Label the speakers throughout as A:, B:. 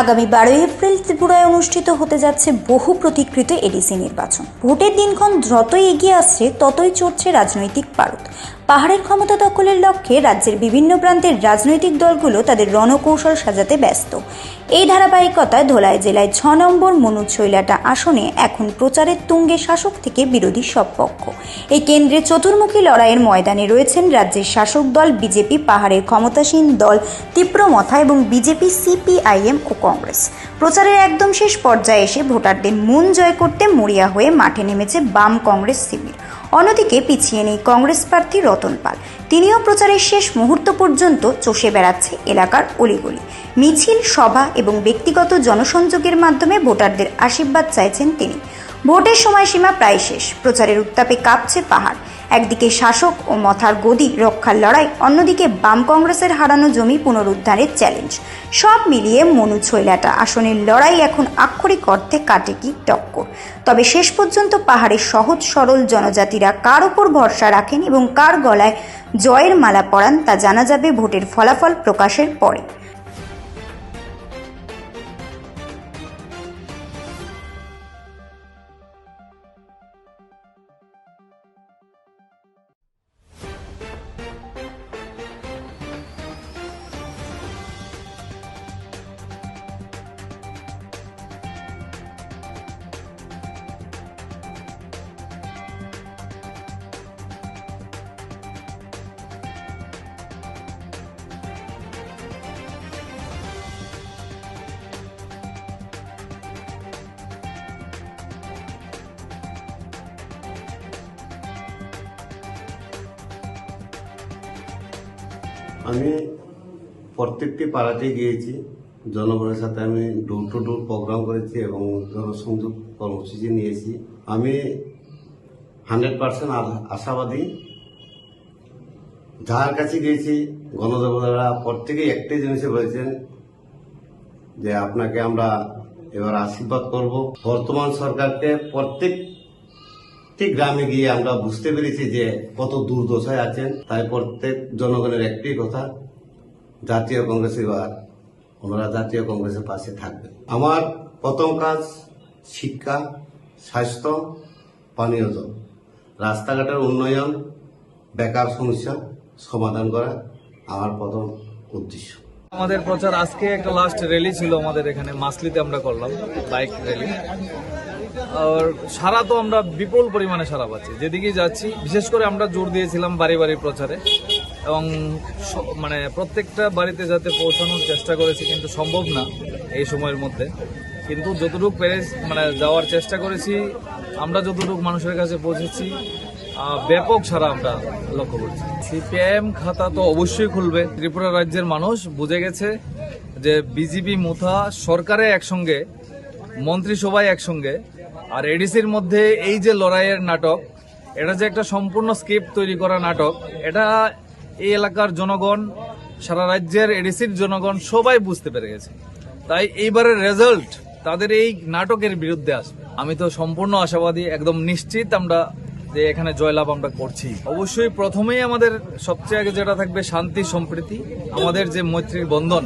A: আগামী 12 এপ্রিল ত্রিপুরায় অনুষ্ঠিত হতে যাচ্ছে বহু প্রতীক্ষিত এডিসি নির্বাচন। ভোটের দিনক্ষণ যতই এগিয়ে আসছে ততই চড়ছে রাজনৈতিক পারদ। পাহাড়ের ক্ষমতা দখলের লক্ষ্যে রাজ্যের বিভিন্ন প্রান্তের রাজনৈতিক দলগুলো তাদের রণকৌশল সাজাতে ব্যস্ত। এই ধারাবাহিকতায় ধলাই জেলায় 6 নম্বর মনুছৈলাটা আসনে এখন প্রচারের তুঙ্গে শাসক থেকে বিরোধী সব পক্ষ। এই কেন্দ্রে চতুর্মুখী লড়াইয়ের ময়দানে রয়েছেন রাজ্যের শাসক দল বিজেপি, পাহাড়ের ক্ষমতাসীন দল তীব্রমথা এবং বিজেপি, সিপিআইএম ও কংগ্রেস। প্রচারের একদম শেষ পর্যায়ে এসে ভোটারদের মন জয় করতে মরিয়া হয়ে মাঠে নেমেছে বাম কংগ্রেস শিবির। অন্যদিকে পিছিয়ে নেই কংগ্রেস প্রার্থী রতন পাল। তিনিও প্রচারের শেষ মুহূর্ত পর্যন্ত চষে বেড়াচ্ছে এলাকার অলিগলি। মিছিল, সভা এবং ব্যক্তিগত জনসংযোগের মাধ্যমে ভোটারদের আশীর্বাদ চাইছেন তিনি। ভোটের সময়সীমা প্রায় শেষ। প্রচারের উত্তাপে কাঁপছে পাহাড়। একদিকে শাসক ও মথার গদি রক্ষার লড়াই, অন্যদিকে বাম কংগ্রেসের হারানো জমি পুনরুদ্ধারের চ্যালেঞ্জ। সব মিলিয়ে মনুছৈলাটা আসনের লড়াই এখন আক্ষরিক অর্থে কাটে কি টক্কর। তবে শেষ পর্যন্ত পাহাড়ের সহজ সরল জনজাতিরা কার ওপর ভরসা রাখেন এবং কার গলায় জয়ের মালা পরান তা জানা যাবে ভোটের ফলাফল প্রকাশের পরে।
B: আমি প্রত্যেকটি পাড়াতে গিয়েছি, জনগণের সাথে আমি ডোর টু ডোর প্রোগ্রাম করেছি এবং জনসংযোগ কর্মসূচি নিয়েছি। আমি 100% আশাবাদী। যার কাছে গিয়েছি গণদেবতারা প্রত্যেকেই একটাই জিনিসে বলেছেন যে আপনাকে আমরা এবার আশীর্বাদ করব। বর্তমান সরকারকে প্রত্যেকটি গ্রামে গিয়ে আমরা বুঝতে পেরেছি যে কত দুর্দশায় আছেন। তাই প্রত্যেক জনগণের একটি কথা, জাতীয় কংগ্রেস এবার ওনারা জাতীয় কংগ্রেসের পাশে থাকবে। আমার প্রথম কাজ শিক্ষা, স্বাস্থ্য, পানীয় জল, রাস্তাঘাটের উন্নয়ন, বেকার সমস্যা সমাধান করা আমার প্রথম উদ্দেশ্য।
C: আমাদের প্রচার আজকে একটা লাস্ট র্যালি ছিল আমাদের এখানে মাসলিতে, আমরা করলাম বাইক র্যালি। আর সারা তো আমরা বিপুল পরিমাণে সারা পাচ্ছি যেদিকেই যাচ্ছি। বিশেষ করে আমরা জোর দিয়েছিলাম বাড়ি বাড়ি প্রচারে এবং মানে প্রত্যেকটা বাড়িতে যাতে পৌঁছানোর চেষ্টা করেছি, কিন্তু সম্ভব না এই সময়ের মধ্যে। কিন্তু যতটুকু পেরে মানে যাওয়ার চেষ্টা করেছি, আমরা যতটুকু মানুষের কাছে পৌঁছেছি ব্যাপক সারা আমরা লক্ষ্য করছি। সিপিআইএম খাতা তো অবশ্যই খুলবে। ত্রিপুরা রাজ্যের মানুষ বুঝে গেছে যে বিজেপি মুথা সরকারে একসঙ্গে, মন্ত্রিসভায় একসঙ্গে, আর এডিসির মধ্যে এই যে লড়াইয়ের নাটক, এটা যে একটা সম্পূর্ণ স্ক্রিপ্ট তৈরি করা নাটক, এটা এই এলাকার জনগণ, সারা রাজ্যের এডিসির জনগণ সবাই বুঝতে পেরে গেছে। তাই এইবারের রেজাল্ট তাদের এই নাটকের বিরুদ্ধে আসবে। আমি তো সম্পূর্ণ আশাবাদী, একদম নিশ্চিত আমরা যে এখানে জয়লাভ আমরা করছি। অবশ্যই প্রথমেই আমাদের সবচেয়ে আগে যেটা থাকবে শান্তি সম্প্রীতি, আমাদের যে মৈত্রীর বন্ধন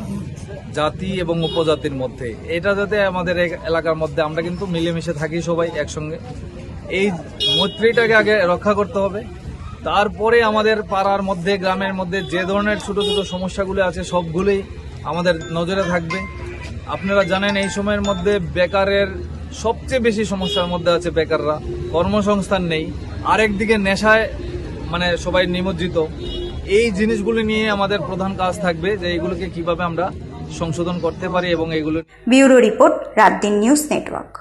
C: জাতি এবং উপজাতির মধ্যে, এটা যাতে আমাদের এলাকার মধ্যে আমরা কিন্তু মিলেমিশে থাকি সবাই একসঙ্গে, এই মৈত্রীটাকে আগে রক্ষা করতে হবে। তারপরে আমাদের পাড়ার মধ্যে, গ্রামের মধ্যে যে ধরনের ছোট ছোট সমস্যাগুলো আছে সবগুলোই আমাদের নজরে থাকবে। আপনারা জানেন এই সময়ের মধ্যে বেকারের সবচেয়ে বেশি সমস্যার মধ্যে আছে বেকাররা, কর্মসংস্থান নেই। আরেকদিকে নেশায় মানে সবাই নিমজ্জিত। এই জিনিসগুলো নিয়ে আমাদের প্রধান কাজ থাকবে যে এইগুলোকে কিভাবে আমরা সংশোধন করতে পারি এবং এইগুলো।
A: ব্যুরো রিপোর্ট, রাত দিন নিউজ নেটওয়ার্ক।